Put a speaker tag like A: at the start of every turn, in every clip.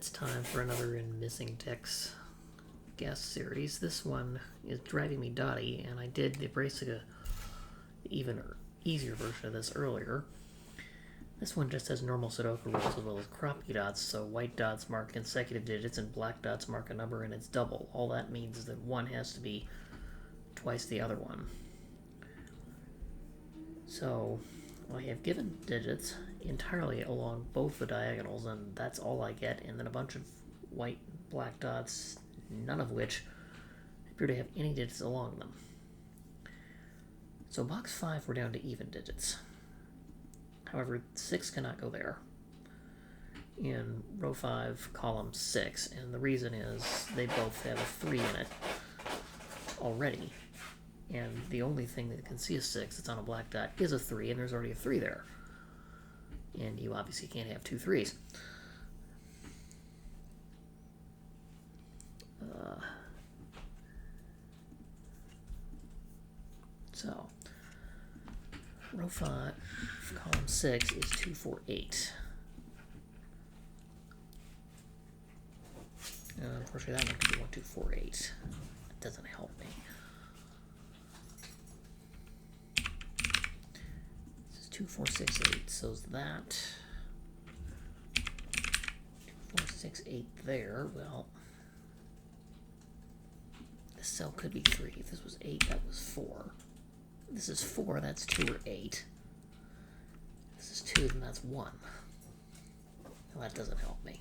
A: it's time for another in Missing Text guest series. This one is Driving Me Dotty, and I did the Brassica even easier version of this earlier. This one just has normal Sudoku rules as well as crappie dots, so white dots mark consecutive digits and black dots mark a number and it's double. All that means is that one has to be twice the other one. So I have given digits entirely along both the diagonals, and that's all I get, and then a bunch of white and black dots, none of which appear to have any digits along them. So box 5 we're down to even digits. However, 6 cannot go there in row 5, column 6, and the reason is they both have a 3 in it already, and the only thing that can see a 6 that's on a black dot is a 3, and there's already a 3 there. And you obviously can't have two 3s. So, row 5, column 6 is 2, 4, 8. Unfortunately, that one could be 1, 2, 4, 8. That doesn't help me. This is 2, 4, 6, 8. So is that 2, 4, 6, 8 there? Well, this cell could be 3. If this was 8, that was 4. This is 4, that's 2 or 8. This is 2, then that's 1. Well, that doesn't help me.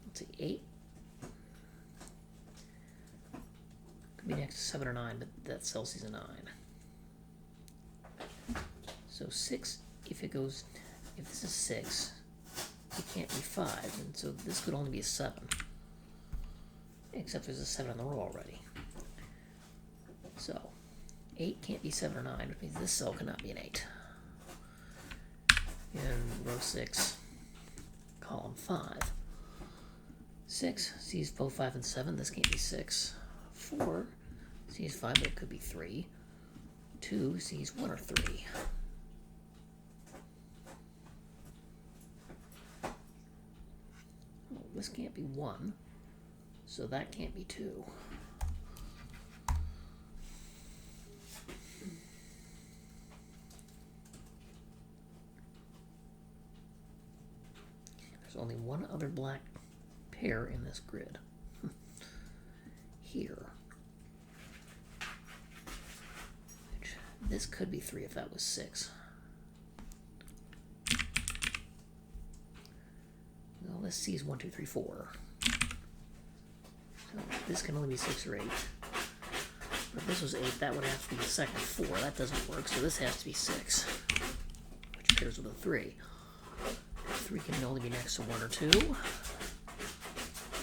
A: Let's see, 8. Could be next to 7 or 9, but that cell sees a 9. So 6, if this is 6, it can't be 5, and so this could only be a 7. Except there's a 7 on the row already. So, 8 can't be 7 or 9, which means this cell cannot be an 8. In row 6, column 5. 6 sees both 5 and 7, this can't be 6. 4 sees 5, but it could be 3. 2 sees 1 or 3. Well, this can't be 1. So that can't be 2. There's only one other black pair in this grid. Here. Which, this could be 3 if that was 6. Well, this sees 1, 2, 3, 4. This can only be 6 or 8. But if this was 8, that would have to be the second 4. That doesn't work, so this has to be 6, which pairs with a 3. 3 can only be next to 1 or 2.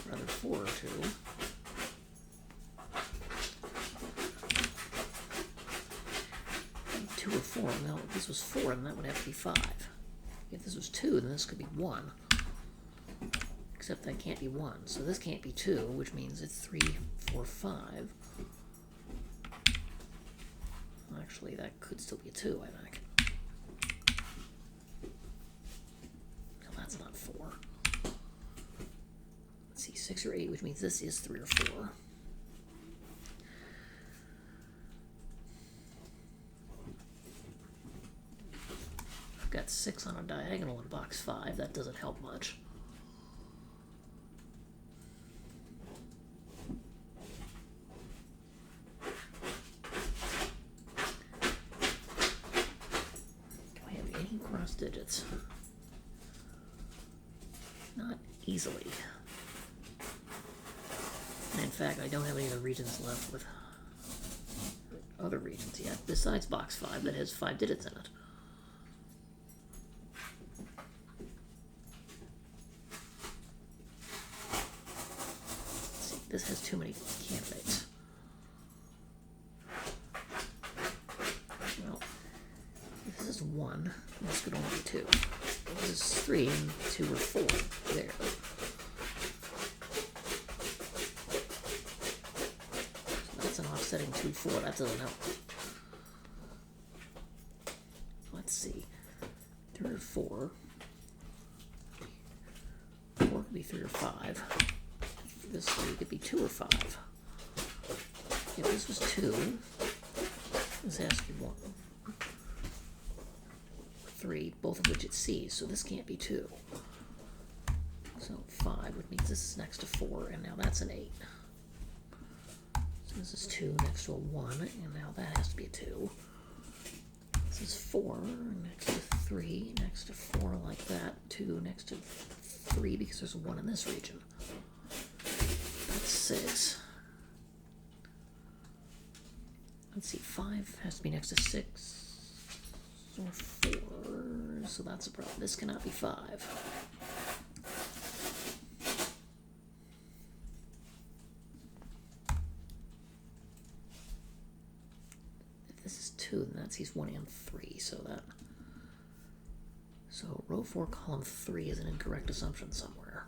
A: Rather, 4 or 2. And 2 or 4. Well, if this was 4, then that would have to be 5. If this was 2, then this could be 1. Except that can't be 1, so this can't be 2, which means it's 3, 4, 5. Actually, that could still be a 2, I think. No, that's not 4. Let's see, 6 or 8, which means this is 3 or 4. I've got 6 on a diagonal in box 5. That doesn't help much. Digits. Not easily. And in fact, I don't have any other regions left with other regions yet, besides box 5 that has 5 digits in it. Let's see, this has too many candidates. Well, if this is 1, this could only be 2. This is 3 and 2 or 4. There. So that's an offsetting 2, 4. That doesn't help. let's see, 3 or 4. 4 could be 3 or 5. This 3 could be 2 or 5. If this was 2, this has to be 1. 3, both of which it sees, so this can't be 2. So 5, which means this is next to 4, and now that's an 8. So this is 2 next to a 1, and now that has to be a 2. This is 4 next to 3, next to 4 like that, 2 next to 3 because there's a 1 in this region. That's 6. Let's see, 5 has to be next to 6 or 4, so that's a problem. This cannot be 5. If this is 2, then that sees 1 and 3, so row 4, column 3 is an incorrect assumption somewhere.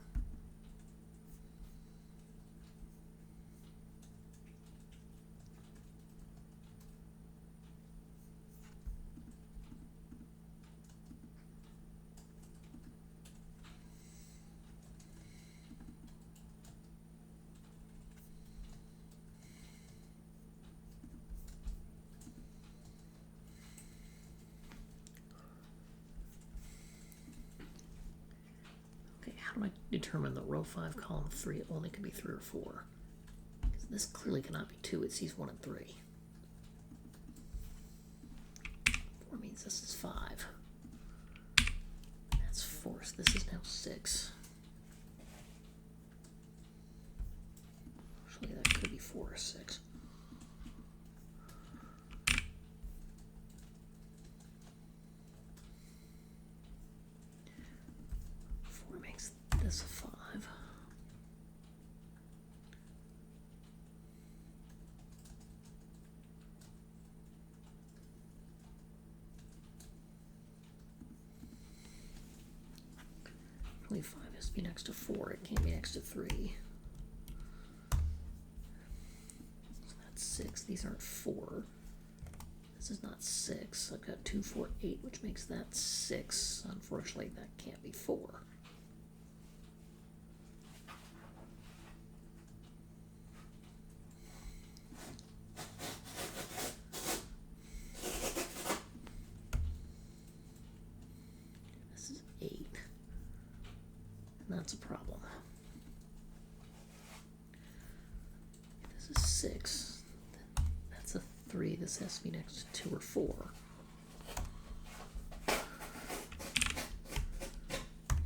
A: How do I determine that row 5, column 3 only can be 3 or 4? Because this clearly cannot be 2, it sees 1 and 3. 4 means this is 5. That's 4, so this is now 6. Actually, that could be 4 or 6. This a 5. Only 5 has to be next to 4. It can't be next to 3. So that's 6. These aren't 4. This is not 6. I've got 2, 4, 8, which makes that 6. Unfortunately, that can't be 4. That's a problem. This is 6. That's a 3. This has to be next to 2 or 4.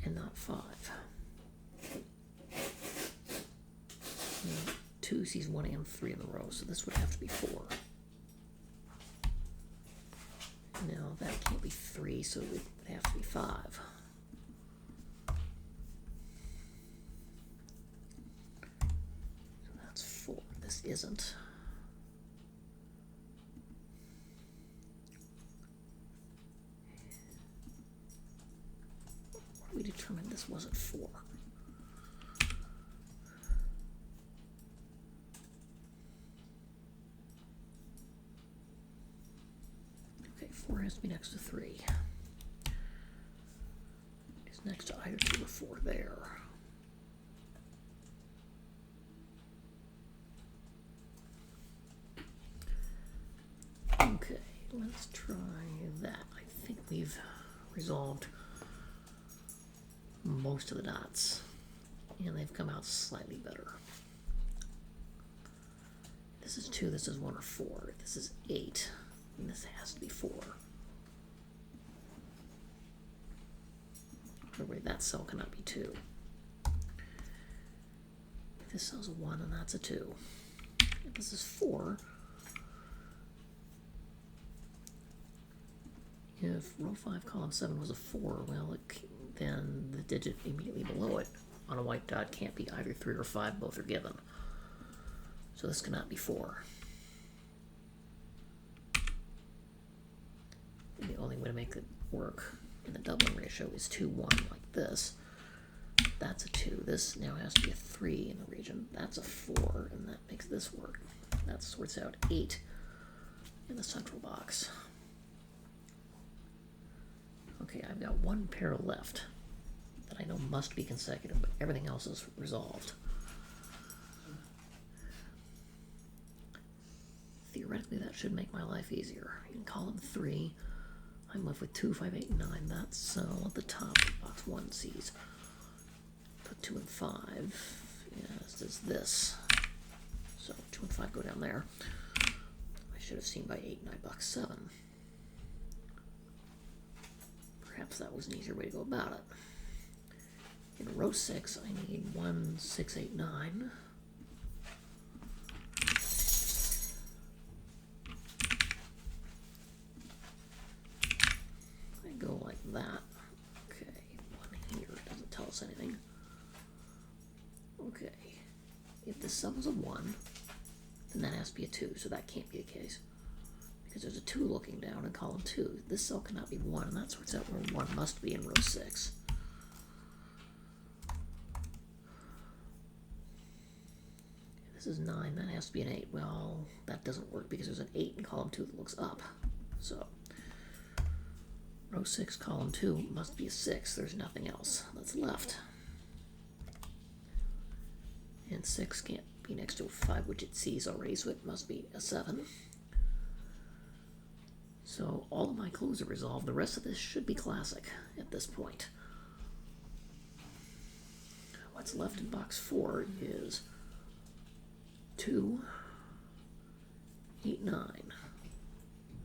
A: And not 5. 2 sees 1 and 3 in a row, so this would have to be 4. No, that can't be 3, so it would have to be 5. This isn't. We determined this wasn't 4. Okay, 4 has to be next to 3. It's next to either 2 or 4 there. Okay, let's try that. I think we've resolved most of the dots, and they've come out slightly better. This is 2, this is 1 or 4, this is 8, and this has to be 4. Wait, that cell cannot be 2. If this cell's a 1, and that's a 2. If this is 4, if row 5, column 7 was a 4, well, then the digit immediately below it on a white dot can't be either 3 or 5, both are given. So this cannot be 4. And the only way to make it work in the doubling ratio is 2, 1, like this. That's a 2. This now has to be a 3 in the region. That's a 4, and that makes this work. That sorts out 8 in the central box. Okay, I've got one pair left that I know must be consecutive, but everything else is resolved. Theoretically, that should make my life easier. In column 3, I'm left with 2, 5, 8, and 9. That's at the top of box 1 sees. Put 2 and 5. Yes, does this. So 2 and 5 go down there. I should have seen by 8 and 9 box 7. Perhaps that was an easier way to go about it. In row 6, I need 1, 6, 8, 9. I go like that. Okay, 1 here doesn't tell us anything. Okay, if the sum is a 1, then that has to be a 2, so that can't be the case. Because there's a 2 looking down in column 2. This cell cannot be 1, and that sorts out where 1 must be in row 6. This is 9, that has to be an 8. Well, that doesn't work because there's an 8 in column 2 that looks up. So, row 6, column 2 must be a 6. There's nothing else that's left. And 6 can't be next to a 5, which it sees already, so it must be a 7. So all of my clues are resolved. The rest of this should be classic at this point. What's left in box 4 is 2, 8, 9.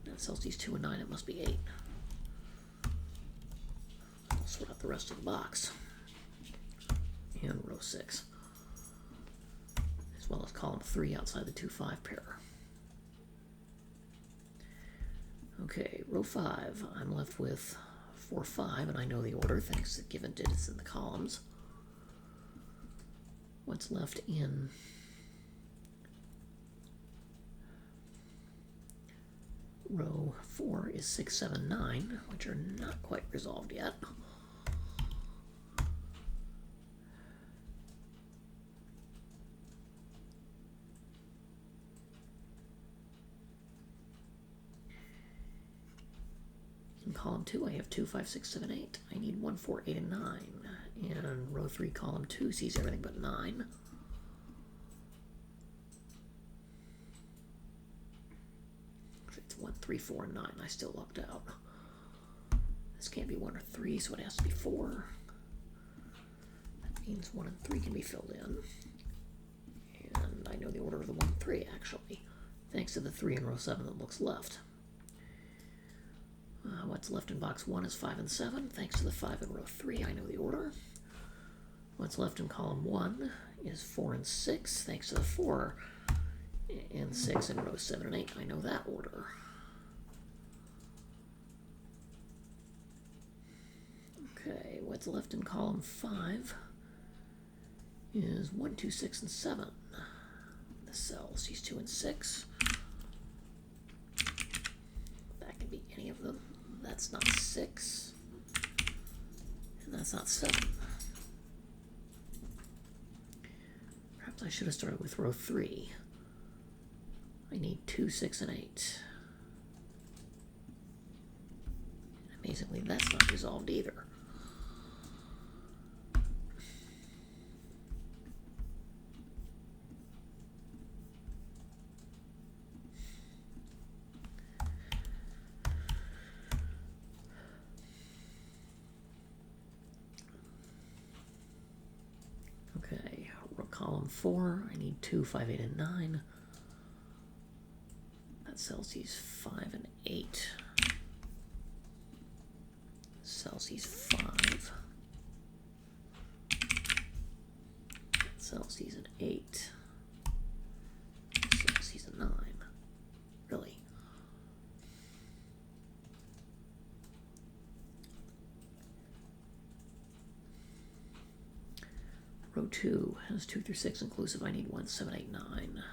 A: That sells these 2 and 9, it must be 8. I'll sort out the rest of the box. And row 6. As well as column 3 outside the 2, 5 pair. Okay, row 5, I'm left with 4, 5, and I know the order thanks to given digits in the columns. What's left in row 4 is 6, 7, 9, which are not quite resolved yet. In column 2, I have 2, 5, 6, 7, 8. I need 1, 4, 8, and 9. And row 3, column 2 sees everything but 9. It's 1, 3, 4, and 9. I still lucked out. This can't be 1 or 3, so it has to be 4. That means 1 and 3 can be filled in. And I know the order of the 1 and 3, actually, thanks to the 3 in row 7 that looks left. What's left in box 1 is 5 and 7. Thanks to the 5 in row 3, I know the order. What's left in column 1 is 4 and 6. Thanks to the 4 and 6 in row 7 and 8, I know that order. Okay, what's left in column 5 is 1, 2, 6, and 7. The cell sees 2 and 6. That can be any of them. That's not 6. And that's not 7. Perhaps I should have started with row 3. I need 2, 6, and 8. Amazingly, that's not resolved either. Okay, column 4, I need 2, 5, 8, and 9. That cell sees 5 and 8. Cell sees 5. Cell sees an 8. Cell sees a 9. Really? Row 2 has 2 through 6 inclusive. I need 1, 7, 8, 9.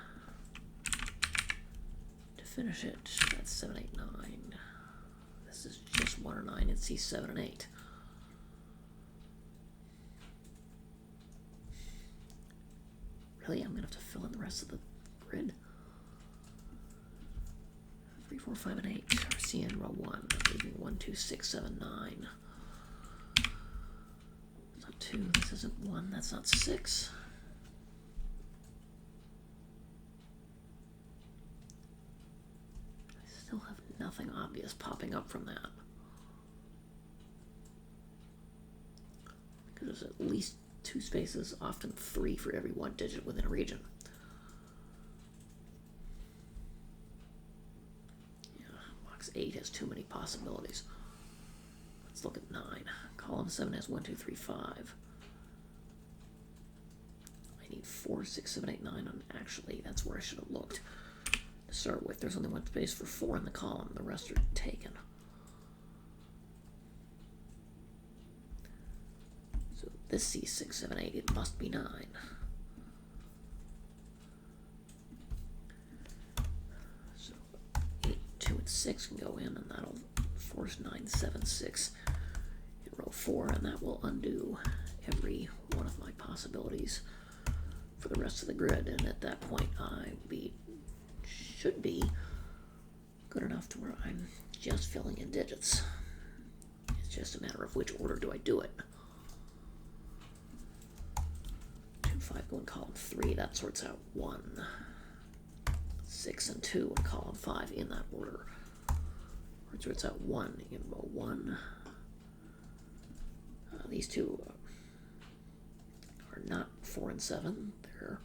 A: To finish it, that's 7, 8, 9. This is just 1 or 9. It sees 7 and 8. Really? I'm going to have to fill in the rest of the grid? 3, 4, 5, and 8. Or C in row 1. Leaving 1, 2, 6, 7, 9. It's not 2. This isn't 1. That's not 6. I still have nothing obvious popping up from that. Because there's at least 2 spaces, often 3 for every 1 digit within a region. Yeah, box 8 has too many possibilities. Let's look at 9. Column 7 has 1, 2, 3, 5. I need 4, 6, 7, 8, 9 on actually. That's where I should have looked. To start with, there's only 1 space for 4 in the column. The rest are taken. So this C 6, 7, 8, it must be 9. So 8, 2, and 6 can go in, and that'll force 9, 7, 6 in row 4, and that will undo every one of my possibilities for the rest of the grid. And at that point, should be good enough to where I'm just filling in digits. It's just a matter of which order do I do it. 2, 5 go in column 3. That sorts out 1. 6 and 2 in column 5 in that order. It sorts out 1 in row 1. These two are not 4 and 7. They're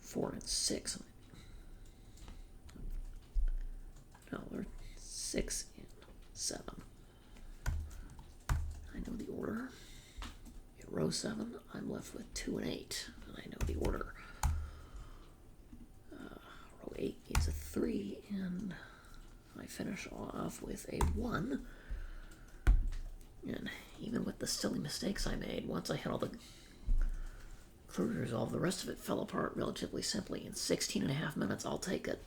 A: 4 and 6. No, they're 6 and 7. I know the order. In row 7, I'm left with 2 and 8, and I know the order. Row 8 is a 3, and I finish off with a 1. And even with the silly mistakes I made, once I had all the clues resolved, the rest of it fell apart relatively simply. In 16 and a half minutes, I'll take it.